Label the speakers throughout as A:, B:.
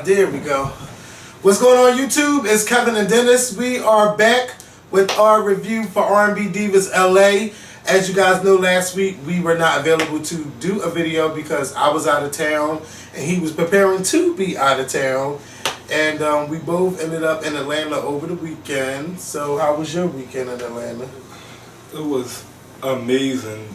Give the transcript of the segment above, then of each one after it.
A: There we go. What's going on YouTube? It's Kevin and Dennis. We are back with our review for R&B Divas LA. As you guys know, last week we were not available to do a video because I was out of town and he was preparing to be out of town. And we both ended up in Atlanta over the weekend. So how was your weekend in Atlanta?
B: It was amazing.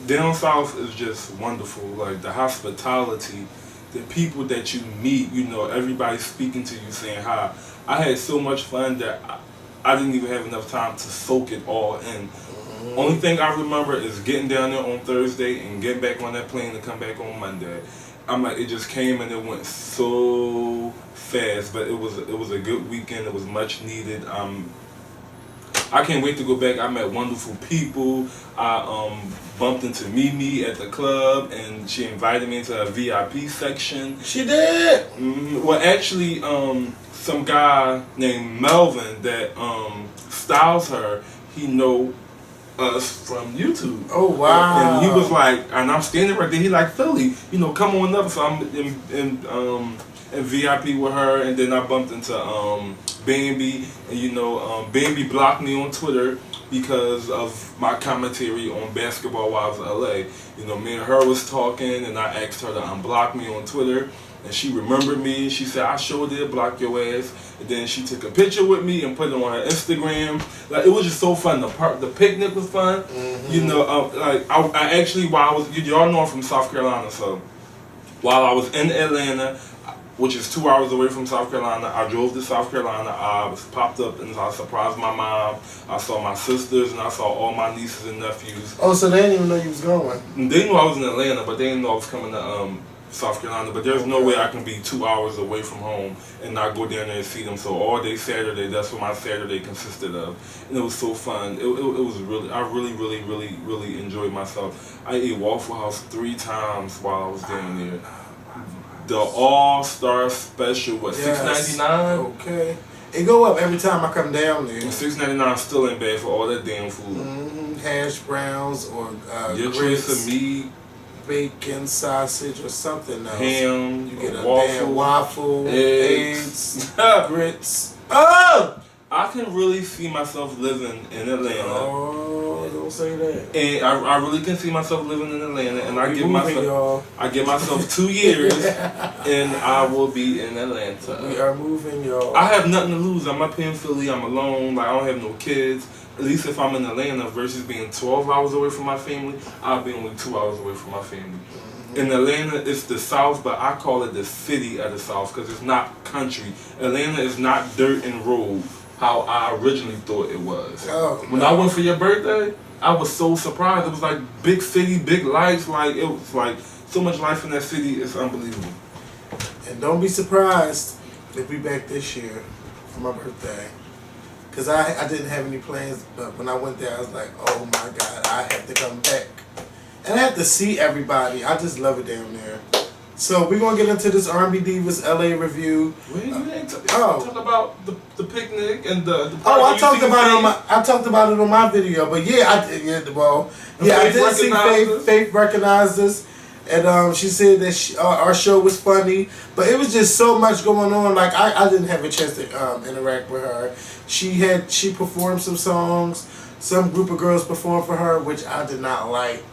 B: Down south is just wonderful. Like the hospitality, the people that you meet, you know, everybody speaking to you, saying hi. I had so much fun that I didn't even have enough time to soak it all in. Only thing I remember is getting down there on Thursday and getting back on that plane to come back on Monday. I'm like, it just came and it went so fast, but it was a good weekend. It was much needed. I can't wait to go back. I met wonderful people. I bumped into Mimi at the club, and she invited me into a VIP section.
A: She did.
B: Well, actually, some guy named Melvin that styles her, he know us from YouTube.
A: Oh wow!
B: And he was like, and I'm standing right there. He like, Philly, you know, come on up. So I'm in VIP with her, and then I bumped into Bambi, and you know, Bambi blocked me on Twitter because of my commentary on basketball while I was in LA. You know, me and her was talking, and I asked her to unblock me on Twitter, and she remembered me. She said, I sure did block your ass. And then she took a picture with me and put it on her Instagram. Like, it was just so fun. The picnic was fun. You know, like I actually, while I was, y'all know I'm from South Carolina, so while I was in Atlanta, which is 2 hours away from South Carolina, I drove to South Carolina. I was popped up and I surprised my mom. I saw my sisters and I saw all my nieces and nephews.
A: Oh, so they didn't even know you was going?
B: They knew I was in Atlanta, but they didn't know I was coming to South Carolina. But there's no way I can be 2 hours away from home and not go down there and see them. So all day Saturday, that's what my Saturday consisted of. And it was so fun. It was really, I really enjoyed myself. I ate Waffle House 3 times while I was down there. The All-Star Special, what, $6.99?
A: Okay. It go up every time I come down there.
B: $6.99 still ain't bad for all that damn food.
A: Hash browns or
B: your
A: grits,
B: choice of meat,
A: bacon, sausage, or something else.
B: Ham,
A: you get a
B: waffle,
A: waffle, eggs, grits.
B: Oh! I can really see myself living in Atlanta.
A: Oh, don't say that.
B: And I really can see myself living in Atlanta, and I give myself 2 years, and I will be in Atlanta.
A: We are moving, y'all.
B: I have nothing to lose. I'm up here in Philly. I'm alone. Like, I don't have no kids. At least if I'm in Atlanta versus being 12 hours away from my family, I'll be only 2 hours away from my family. In Atlanta, it's the South, but I call it the city of the South because it's not country. Atlanta is not dirt and road, how I originally thought it was. When I went for your birthday, I was so surprised. It was like big city, big lights. Like, it was like so much life in that city. It's unbelievable.
A: And don't be surprised if we back this year for my birthday. Because I didn't have any plans, but when I went there, I was like, oh my God, I have to come back. And I have to see everybody. I just love it down there. So we're going to get into this R&B Divas LA review.
B: Well, you didn't talk about the picnic and the
A: I talked about it on my video. But yeah, I did see Faith recognized us. And she said that our show was funny, but it was just so much going on. Like I didn't have a chance to interact with her. She performed some songs. Some group of girls performed for her, which I did not like.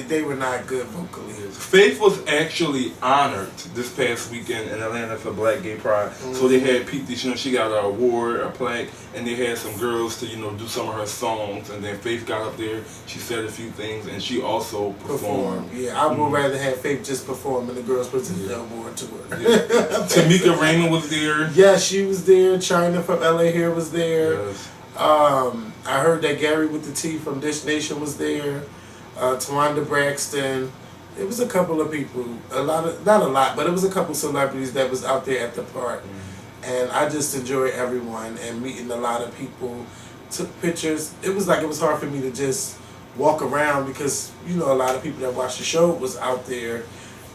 A: They were not good vocally.
B: Faith was actually honored this past weekend in Atlanta for Black Gay Pride. So they had people, you know, she got an award, a plaque, and they had some girls to, you know, do some of her songs. And then Faith got up there, she said a few things, and she also performed.
A: Yeah, I would rather have Faith just perform and the girls presented the award to her.
B: Yeah. Tamika Raymond was there.
A: Yeah, she was there. China from LA here was there.
B: Yes.
A: I heard that Gary with the T from Dish Nation was there. Tawanda Braxton. It was a couple of people, not a lot, but it was a couple celebrities that was out there at the park. And I just enjoyed everyone and meeting a lot of people. Took pictures. It was hard for me to just walk around because, you know, a lot of people that watched the show was out there.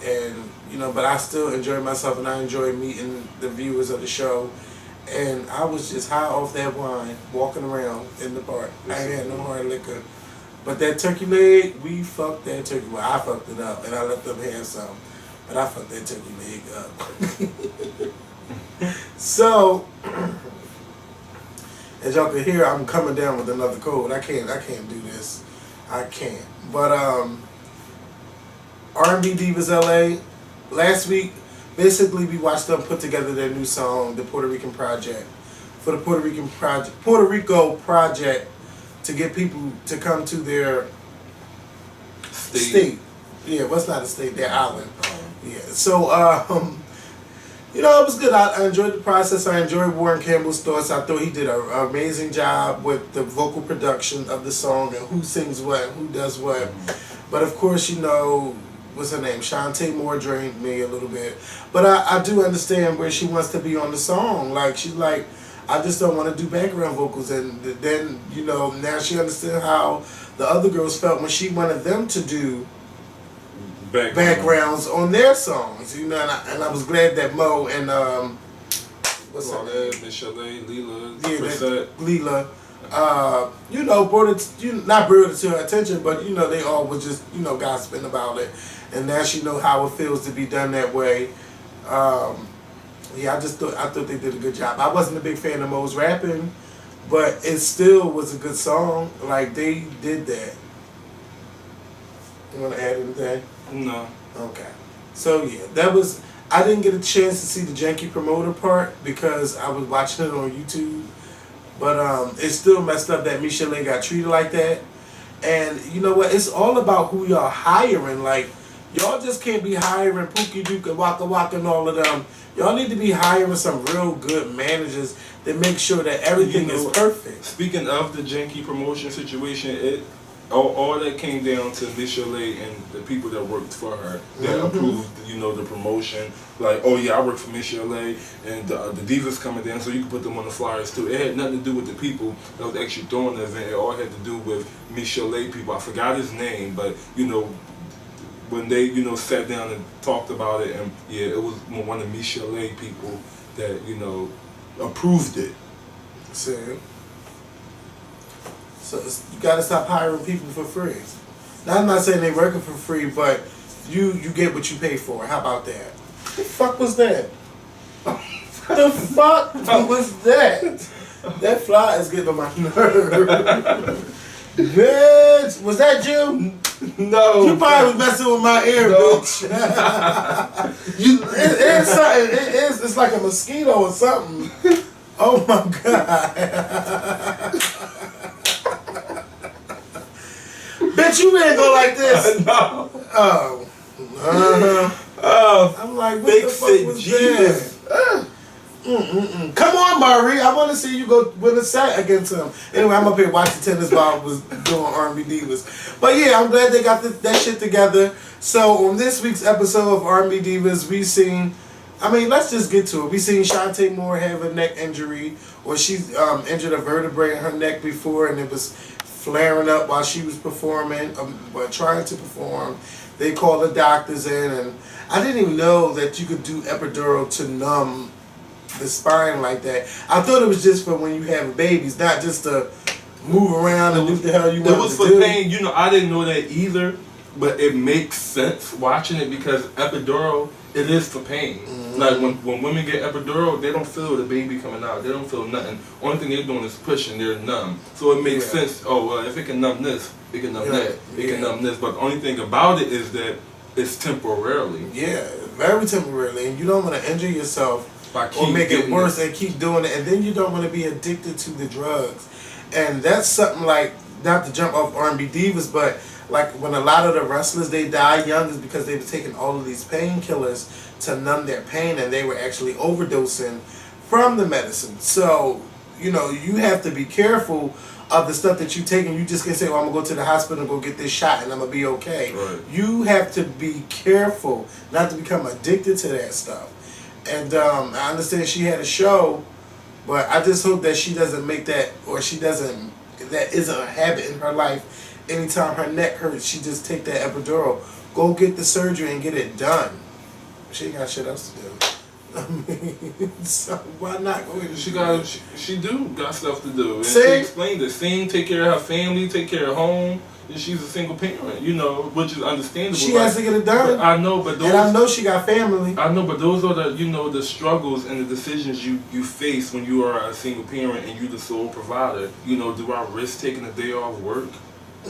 A: And, you know, but I still enjoyed myself and I enjoyed meeting the viewers of the show. And I was just high off that wine, walking around in the park. I ain't had no hard liquor. But that turkey leg, we fucked that turkey. Well, I fucked it up, and I let them have some. But I fucked that turkey leg up. So, as y'all can hear, I'm coming down with another cold. I can't do this. I can't. But R&B Divas LA, last week, basically we watched them put together their new song, the Puerto Rican Project, for the Puerto Rico Project, to get people to come to their state. Yeah, what's not a state? Their island. Yeah. So, you know, it was good. I enjoyed the process. I enjoyed Warren Campbell's thoughts. I thought he did an amazing job with the vocal production of the song and who sings what and who does what. But of course, you know, what's her name? Shantae Moore drained me a little bit. But I do understand where she wants to be on the song. Like, she's like, I just don't want to do background vocals. And then, you know, now she understands how the other girls felt when she wanted them to do backgrounds on their songs, you know, and I was glad that Mo and what's her name,
B: Michel'le,
A: Leela, you know, brought it to her attention, but you know, they all were just, you know, gossiping about it, and now she know how it feels to be done that way. Yeah, I thought they did a good job. I wasn't a big fan of Mo's rapping, but it still was a good song. Like, they did that. You want to add anything?
B: No.
A: Okay. So yeah, that was. I didn't get a chance to see the janky promoter part because I was watching it on YouTube. But it's still messed up that Michel'le got treated like that. And you know what? It's all about who y'all hiring. Like, y'all just can't be hiring Pookie Duke and Waka Waka and all of them. Y'all need to be hiring some real good managers that make sure that everything is perfect.
B: Speaking of the janky promotion situation, all that came down to Michel'le and the people that worked for her that approved, you know, the promotion. Like, oh yeah, I work for Michel'le, and the Divas coming down, so you can put them on the flyers too. It had nothing to do with the people that was actually throwing the event. It all had to do with Michel'le people. I forgot his name, but you know, when they, you know, sat down and talked about it, and yeah, it was one of Michel'le people that, you know, approved it.
A: See? So you gotta stop hiring people for free. Now, I'm not saying they working for free, but you get what you pay for. How about that? The fuck was that? The fuck was that? That fly is getting on my nerve. Bitch, was that you?
B: No.
A: You probably was messing with my ear, bitch. It's something. It's like a mosquito or something. Oh my god. Bitch, you ain't go like this.
B: No.
A: Oh. I'm like, what
B: big
A: the fuck was
B: Jesus.
A: that? Come on, Murray. I want to see you go win a set against him. Anyway, I'm up here watching tennis while I was doing R&B Divas. But yeah, I'm glad they got that shit together. So on this week's episode of R&B Divas, we seen, I mean, let's just get to it. We seen Shantae Moore have a neck injury, or she's injured a vertebrae in her neck before, and it was flaring up while she was performing, trying to perform. They called the doctors in, and I didn't even know that you could do epidural to numb the spine like that. I thought it was just for when you have babies, not just to move around and do what the hell you want to do.
B: It was for pain. You know, I didn't know that either, but it makes sense watching it because epidural, it is for pain. Like when women get epidural, they don't feel the baby coming out. They don't feel nothing. Only thing they're doing is pushing. They're numb. So it makes sense. Oh, well, if it can numb this, it can numb that. It can numb this. But the only thing about it is that it's temporarily.
A: Yeah, very temporarily. And you don't want to injure yourself or make it worse and keep doing it. And then you don't want to be addicted to the drugs. And that's something like, not to jump off R&B Divas, but like when a lot of the wrestlers, they die young is because they were taking all of these painkillers to numb their pain, and they were actually overdosing from the medicine. So, you know, you have to be careful of the stuff that you take, and you just can't say, well, I'm going to go to the hospital and go get this shot and I'm going to be okay.
B: Right.
A: You have to be careful not to become addicted to that stuff. And I understand she had a show, but I just hope that she doesn't make that, or that isn't a habit in her life. Anytime her neck hurts, she just take that epidural. Go get the surgery and get it done. She ain't got shit else to do. I mean, so why not go ahead and
B: She do got stuff to do. And
A: See?
B: she explained it. Sing, take care of her family, take care of home. she's a single parent, you know, which is understandable.
A: She has to get it done.
B: I know, but those,
A: and I know she got family.
B: I know, but those are the, you know, the struggles and the decisions you face when you are a single parent and you the sole provider. You know, do I risk taking a day off work?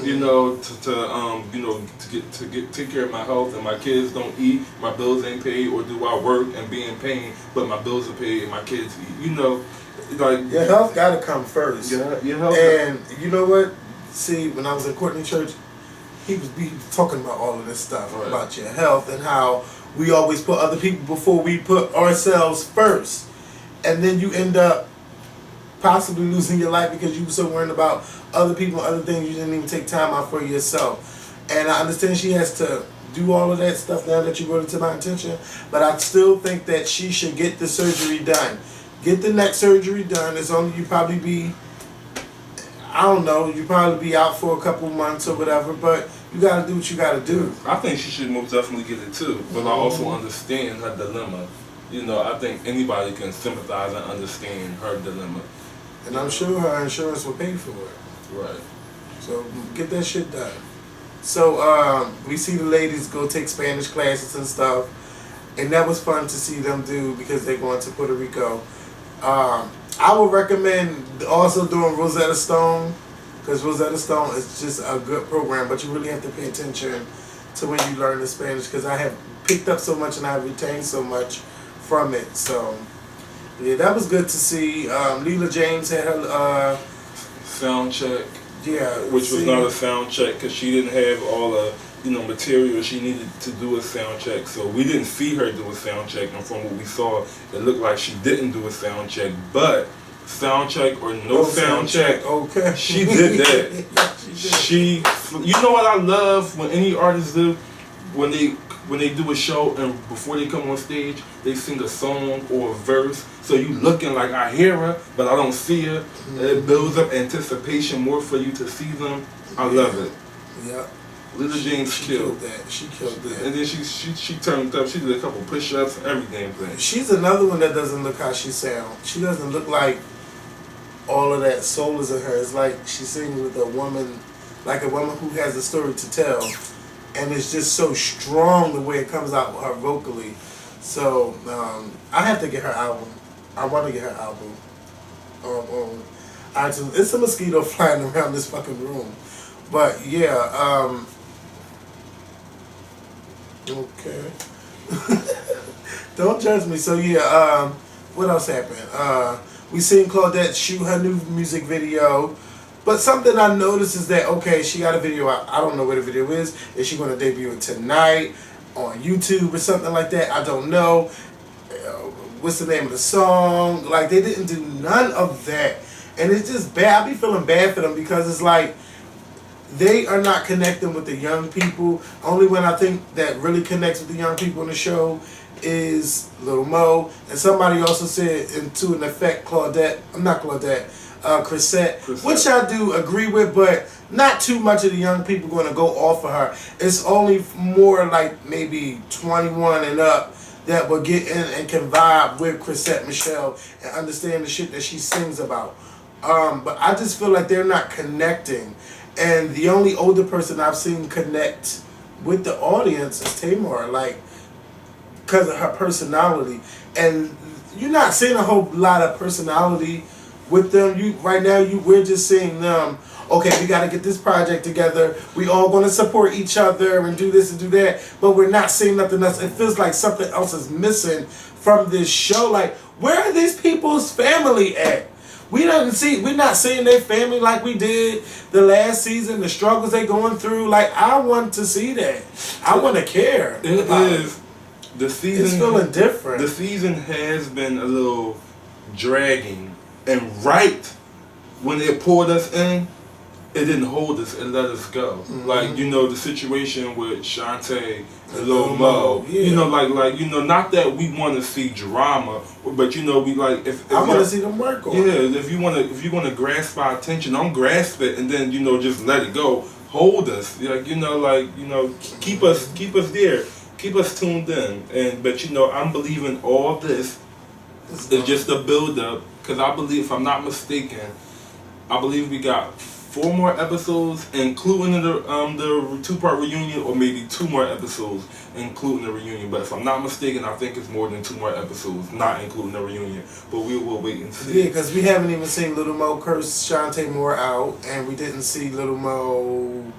B: You know, to take care of my health and my kids don't eat, my bills ain't paid, or do I work and be in pain, but my bills are paid and my kids eat? You know, like
A: your health got to come first.
B: Yeah, your health.
A: And you know what? See, when I was in Courtney Church, he was talking about all of this stuff about your health and how we always put other people before we put ourselves first, and then you end up possibly losing your life because you were so worried about other people and other things you didn't even take time out for yourself. And I understand she has to do all of that stuff now that you brought it to my attention, but I still think that she should get the surgery done. Get the neck surgery done. It's only you probably be, I don't know, you probably be out for a couple months or whatever, but you gotta do what you gotta do.
B: I think she should most definitely get it too, but I also understand her dilemma. You know, I think anybody can sympathize and understand her dilemma.
A: And I'm sure her insurance will pay for it.
B: Right.
A: So get that shit done. So we see the ladies go take Spanish classes and stuff, and that was fun to see them do because they're going to Puerto Rico. I would recommend also doing Rosetta Stone, because Rosetta Stone is just a good program, but you really have to pay attention to when you learn the Spanish, because I have picked up so much and I have retained so much from it. So yeah, that was good to see. Leela James had her
B: sound check.
A: Yeah,
B: which was not a sound check because she didn't have all the, you know, material she needed to do a sound check. So we didn't see her do a sound check, and from what we saw, it looked like she didn't do a sound check. But sound check or no sound check,
A: okay,
B: she did that.
A: Yeah,
B: she, you know what I love when any artist do, when they do a show and before they come on stage, they sing a song or a verse. So you looking like I hear her, but I don't see her. It builds up anticipation more for you to see them. I love it.
A: Yeah.
B: Little James killed
A: that. She killed that.
B: And then she turned up. She did a couple push-ups and every damn thing.
A: She's another one that doesn't look how she sounds. She doesn't look like all of that soul is in her. It's like she's singing with a woman, like a woman who has a story to tell. And it's just so strong the way it comes out with her vocally. So I have to get her album. I want to get her album on iTunes. It's a mosquito flying around this fucking room. But yeah, okay. Don't judge me. So yeah, what else happened? We seen Claudette shoot her new music video. But something I noticed is that, okay, she got a video out. I don't know where the video is. Is she going to debut it tonight on YouTube or something like that? I don't know. What's the name of the song? Like, they didn't do none of that. And it's just bad. I be feeling bad for them because it's like they are not connecting with the young people. Only one I think that really connects with the young people in the show is Lil Mo. And somebody also said, to an effect, Chrisette, which I do agree with, but not too much of the young people going to go off of her. It's only more like maybe 21 and up that will get in and can vibe with Chrisette Michele and understand the shit that she sings about. But I just feel like they're not connecting. And the only older person I've seen connect with the audience is Tamar, like, because of her personality. And you're not seeing a whole lot of personality with them. We're just seeing them, okay, we got to get this project together. We all going to support each other and do this and do that. But we're not seeing nothing else. It feels like something else is missing from this show. Like, where are these people's family at? We're not seeing their family like we did the last season, the struggles they going through. Like, I want to see that. I want to care.
B: It is. The season,
A: it's feeling different.
B: The season has been a little dragging. And right when it pulled us in, it didn't hold us, it let us go. Mm-hmm. Like, you know, the situation with Shantae and Lil Mo. Yeah. You know, like you know, not that we want to see drama, but you know, we like if
A: I want to see them work on.
B: Yeah, if you want to grasp our attention, don't grasp it and then, you know, just let it go. Hold us, like, you know, keep us there, keep us tuned in. But you know, I'm believing all this is just a build up. Because I believe, if I'm not mistaken, I believe we got 4 more episodes, including the 2-part reunion, or maybe 2 more episodes, including the reunion. But if I'm not mistaken, I think it's more than 2 more episodes, not including the reunion. But we will wait and see.
A: Yeah, because we haven't even seen Little Mo curse Shantae Moore out, and we didn't see Little Mo.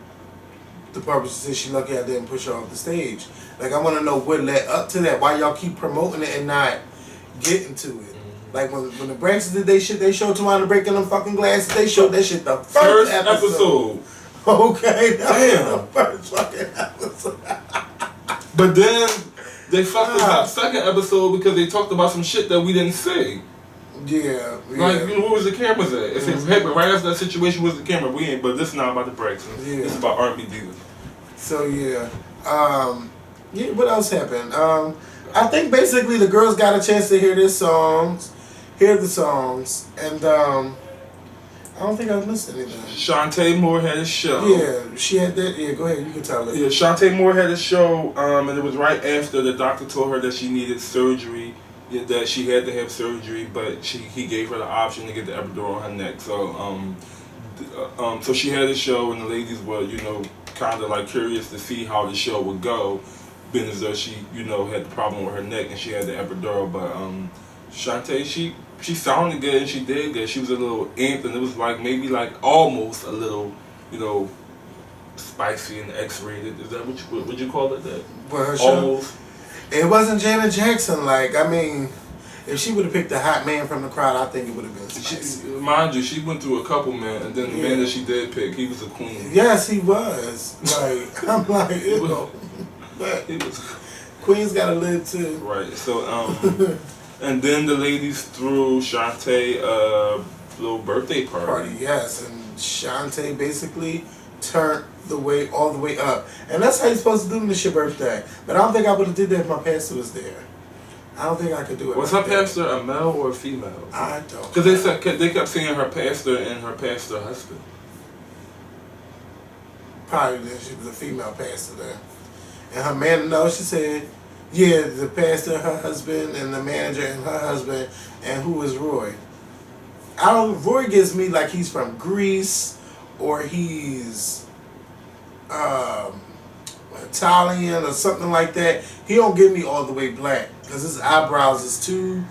A: The part she said she lucky I didn't push her off the stage. Like, I want to know what led up to that. Why y'all keep promoting it and not getting to it? Like, when the Braxtons did they shit, they showed Tawana breaking them fucking glasses. They showed that shit the first episode. Okay, that was the first fucking episode.
B: But then they fucked up second episode because they talked about some shit that we didn't say.
A: Yeah.
B: Like, you know, where was the cameras at? If it happened right after that situation, was the camera? We ain't. But this is not about the Braxtons. Yeah. This is about R&B Divas.
A: So yeah. Yeah. What else happened? I think basically the girls got a chance to hear the songs, and I don't think I missed anything. Shantae
B: Moore had a show.
A: Yeah, she had that. Yeah, go ahead, you can tell it.
B: Yeah, Shantae Moore had a show, and it was right after the doctor told her that she needed surgery, that she had to have surgery, but he gave her the option to get the epidural on her neck. So, so she had a show, and the ladies were, you know, kind of like curious to see how the show would go, being as though she, you know, had the problem with her neck and she had the epidural. But Shantae, she sounded good and she did good. She was a little amped, and it was like maybe like almost a little, you know, spicy and X-rated. Is that what would you call it? That
A: her
B: almost.
A: Show, it wasn't Janet Jackson. Like, I mean, if she would have picked a hot man from the crowd, I think it would have been spicy.
B: Mind you, she went through a couple men, and then the man that she did pick, he was a queen.
A: Yes, he was. Like, I'm like, ew. But
B: he was.
A: Queen's gotta live too.
B: Right. So and then the ladies threw Shantae a little birthday party.
A: Yes, and Shantae basically turned all the way up, and that's how you're supposed to do when it's your birthday. But I don't think I would have did that if my pastor was there. I don't think I could do it.
B: Was her pastor a male or a female?
A: I don't.
B: Because they kept saying her pastor and her pastor husband.
A: Probably then she was a female pastor there. And her man, no, she said, yeah, the pastor, her husband, and the manager and her husband, and who is Roy? Roy gives me like he's from Greece, or he's Italian or something like that. He don't give me all the way black, because his eyebrows is too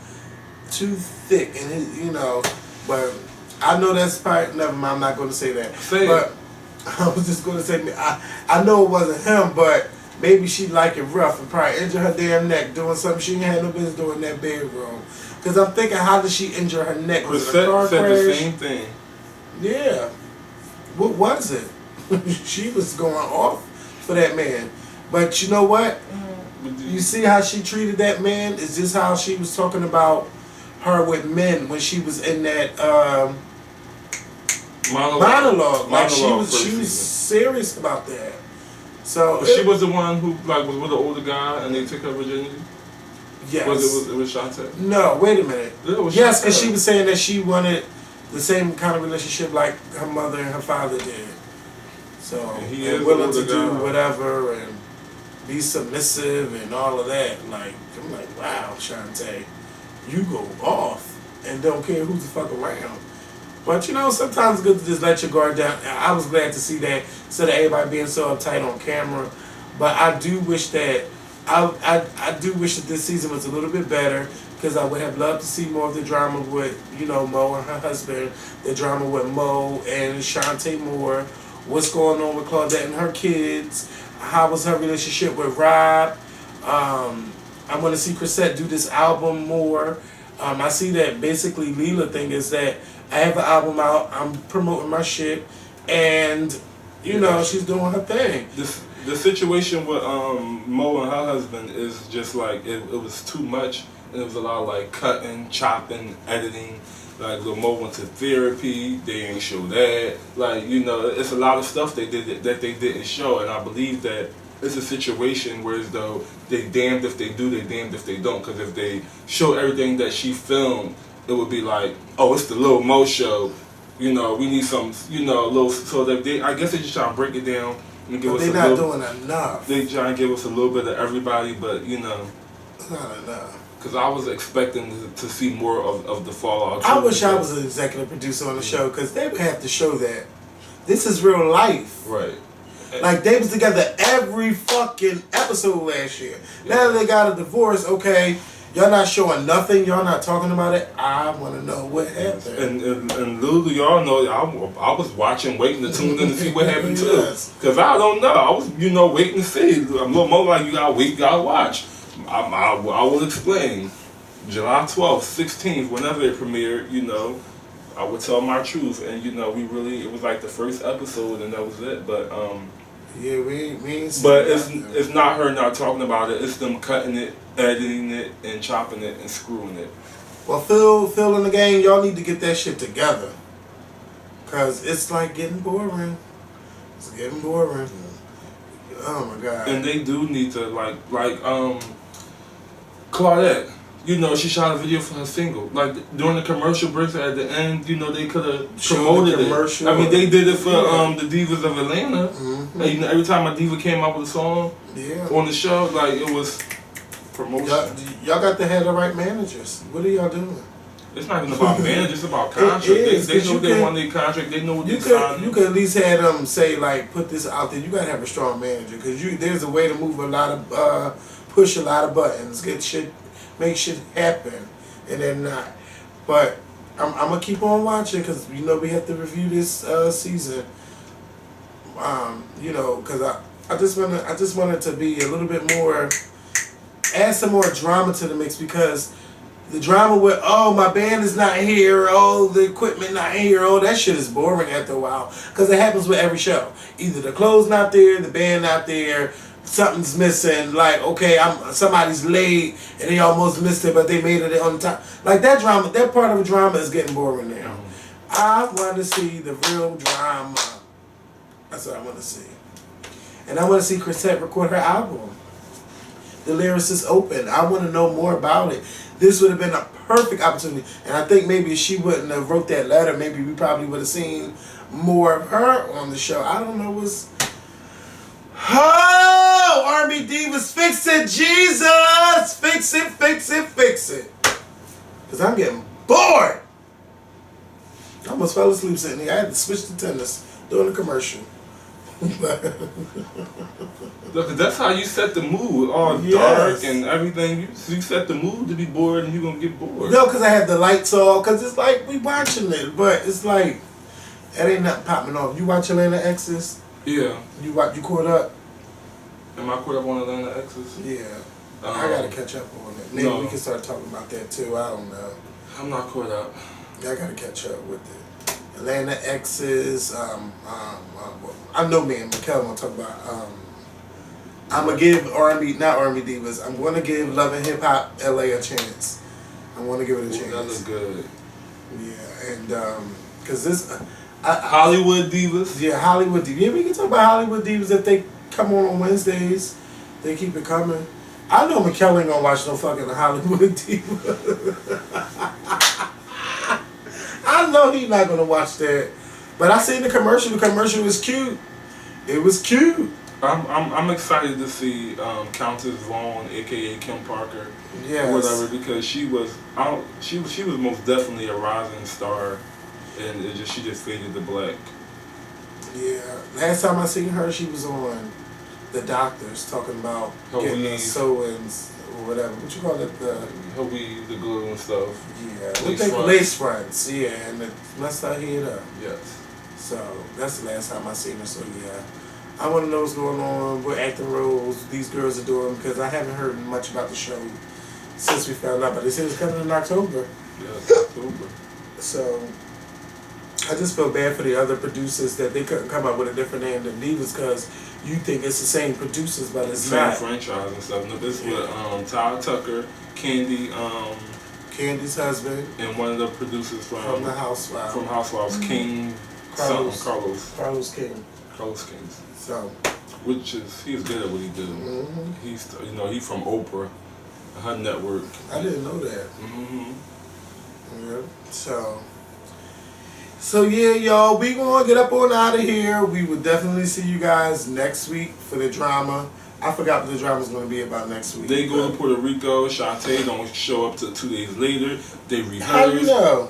A: thick, and his, you know, but I know that's probably, never mind, I'm not going to say that. But I was just going to say, I know it wasn't him, but maybe she like it rough and probably injure her damn neck doing something she ain't had no business doing in that bedroom. Because I'm thinking, how did she injure her neck? Was it a car crash?
B: The same thing.
A: Yeah. What was it? She was going off for that man. But you know what? You see how she treated that man? Is this how she was talking about her with men when she was in that monologue? Like, she was serious about that. So
B: but she was the one who like was with the older guy and they took her virginity?
A: Yes.
B: It was Shantae?
A: No, wait a minute.
B: Yes,
A: because she was saying that she wanted the same kind of relationship like her mother and her father did. So and willing to do whatever and be submissive and all of that. Like, I'm like, wow, Shantae, you go off and don't care who's the fuck around. But you know, sometimes it's good to just let your guard down. I was glad to see that instead of everybody being so uptight on camera. But I do wish that I do wish that this season was a little bit better, because I would have loved to see more of the drama with, you know, Mo and her husband, the drama with Mo and Shantae Moore, what's going on with Claudette and her kids, how was her relationship with Rob. I want to see Chrisette do this album more. I see that basically Leela thing is that I have an album out, I'm promoting my shit, and you know, she's doing her thing.
B: The situation with Mo and her husband is just like it was too much, and it was a lot of like cutting, chopping, editing. Like Lil Mo went to therapy, they ain't show that. Like, you know, it's a lot of stuff they did that they didn't show, and I believe that it's a situation where as though they damned if they do, they damned if they don't. Because if they show everything that she filmed, it would be like, oh, it's the Lil Mo show. You know, we need some, you know, little. So that I guess they just trying to break it down and give us a little. They're not doing enough. They trying to give us a little bit of everybody, but you know,
A: it's not enough.
B: Because I was expecting to see more of the fallout.
A: I wish I was an executive producer on the show, because they would have to show that. This is real life.
B: Right.
A: Like, they was together every fucking episode last year. Now they got a divorce, okay, y'all not showing nothing, y'all not talking about it. I want to know what happened.
B: And little y'all know, I was watching, waiting to tune in to see what happened too.
A: Yes.
B: Because I don't know. I was, waiting to see. I'm a little more like, you gotta wait, you gotta watch. I will explain. July 12th, 16th, whenever it premiered, I would tell my truth. And, it was like the first episode and that was it. But,
A: yeah, we ain't seen
B: but
A: nothing.
B: it's not her not talking about it. It's them cutting it, editing it, and chopping it and screwing it.
A: Well, Phil and the gang, y'all need to get that shit together. Cause it's like getting boring. It's getting boring. Oh my god.
B: And they do need to like Claudette. She shot a video for her single. Like during the commercial breaks at the end, they could have promoted it. I mean, they did it for the Divas of Atlanta.
A: Mm-hmm.
B: Like, every time a diva came out with a song on the show, like it was promotion.
A: Y'all got to have the right managers. What are y'all doing?
B: It's not even about managers, it's about contract. They know they want their contract, they know what they signed.
A: You could at least have them say, like, put this out there. You got to have a strong manager. Because there's a way to move a lot of, push a lot of buttons, make shit happen. And then not. But I'm going to keep on watching because, we have to review this season. Because I just want it to be a little bit more, add some more drama to the mix because the drama with, oh, my band is not here, oh, the equipment not here, oh, that shit is boring after a while. Because it happens with every show. Either the clothes not there, the band not there, something's missing, like, okay, somebody's late, and they almost missed it, but they made it on time. Like, that drama, that part of the drama is getting boring now. I want to see the real drama. That's what I want to see. And I want to see Chrisette record her album. The lyricist open. I want to know more about it. This would have been a perfect opportunity. And I think maybe if she wouldn't have wrote that letter, maybe we probably would have seen more of her on the show. I don't know what's... Oh! R&B Divas, fix it, Jesus! Fix it, fix it, fix it. Because I'm getting bored. I almost fell asleep sitting here. I had to switch to tennis during the commercial.
B: Look, that's how you set the mood, all dark and everything. You set the mood to be bored, and you're gonna get bored.
A: No, because I have the lights off. Because it's like we watching it, but it's like it ain't nothing popping off. You watch Atlanta Exes?
B: Yeah.
A: You caught up?
B: Am I caught up on Atlanta Exes?
A: Yeah. I gotta catch up on it. Maybe we can start talking about that too. I don't know.
B: I'm not caught up.
A: I gotta catch up with it. Atlanta Exes. I know me and Michel'le gonna talk about. I'm gonna give not R&B Divas. I'm gonna give Love and Hip Hop LA a chance. I want to give it a chance.
B: That looks good.
A: Yeah, and because this
B: Hollywood Divas.
A: Yeah, Hollywood Divas. Yeah, we can talk about Hollywood Divas if they come on Wednesdays. They keep it coming. I know Michel'le ain't gonna watch no fucking Hollywood Diva. I know he's not gonna watch that. But I seen the commercial. The commercial was cute. It was cute.
B: I'm excited to see Countess Vaughn, aka Kim Parker,
A: yes,
B: or whatever, because she was most definitely a rising star, and she just faded to black.
A: Yeah, last time I seen her, she was on The Doctors talking about getting the sew-ins or whatever. What you call it?
B: Her weave, the glue and stuff.
A: Yeah, lace fronts. Yeah, and it messed her head up.
B: Yes.
A: So that's the last time I seen her. So yeah, I want to know what's going on, what acting roles these girls are doing, because I haven't heard much about the show since we found out. But they said it's coming in October.
B: Yes, October.
A: So I just feel bad for the other producers that they couldn't come up with a different name than Divas, because you think it's the same producers, but it's not.
B: Same franchise and stuff. No, this with Ty Tucker, Candy,
A: Candy's husband,
B: and one of the producers from
A: the Housewives.
B: From Housewives, King
A: Carlos King.
B: Carlos King.
A: So,
B: he's good at what he do.
A: Mm-hmm.
B: He's he's from Oprah, her network.
A: I didn't know that.
B: Mm-hmm.
A: Yeah. So yeah, y'all, we gonna get up on out of here. We will definitely see you guys next week for the drama. I forgot what the drama's gonna be about next week.
B: They go to Puerto Rico. Shantae don't show up till 2 days later. They rehearse.
A: How you know?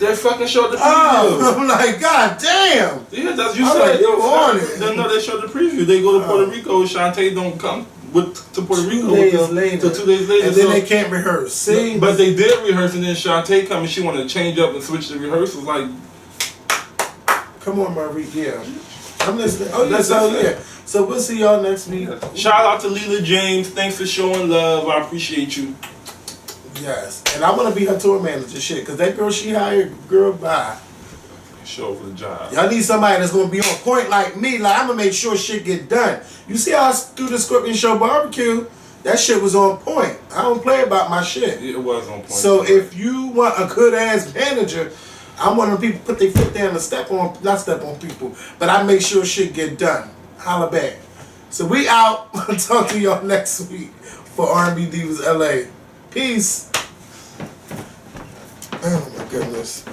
B: They fucking showed the preview.
A: Oh, I'm like, God damn.
B: Yeah, that's you
A: I'm
B: said.
A: like, you on it.
B: No, they showed the preview. They go to Puerto Rico. Shantae don't come to Puerto Rico
A: 2 days
B: with them
A: later.
B: till 2 days later.
A: And then they can't rehearse. See?
B: But they did rehearse, and then Shantae come and she wanted to change up and switch the rehearsals. Like,
A: come on, Marie. Yeah. I'm listening. Oh, yeah. So we'll see y'all next week.
B: Shout out to Leela James. Thanks for showing love. I appreciate you.
A: Yes. And I want to be her tour manager, shit. Because that girl she hired, girl, bye.
B: Show for the job.
A: Y'all need somebody that's going to be on point like me. Like, I'm going to make sure shit get done. You see how I do the Scorpion Show barbecue? That shit was on point. I don't play about my shit.
B: It was on point.
A: So if you want a good-ass manager, I'm one of the people put their foot down and not step on people, but I make sure shit get done. Holla back. So we out. I'll talk to y'all next week for R&B Divas LA. Peace. Oh my goodness.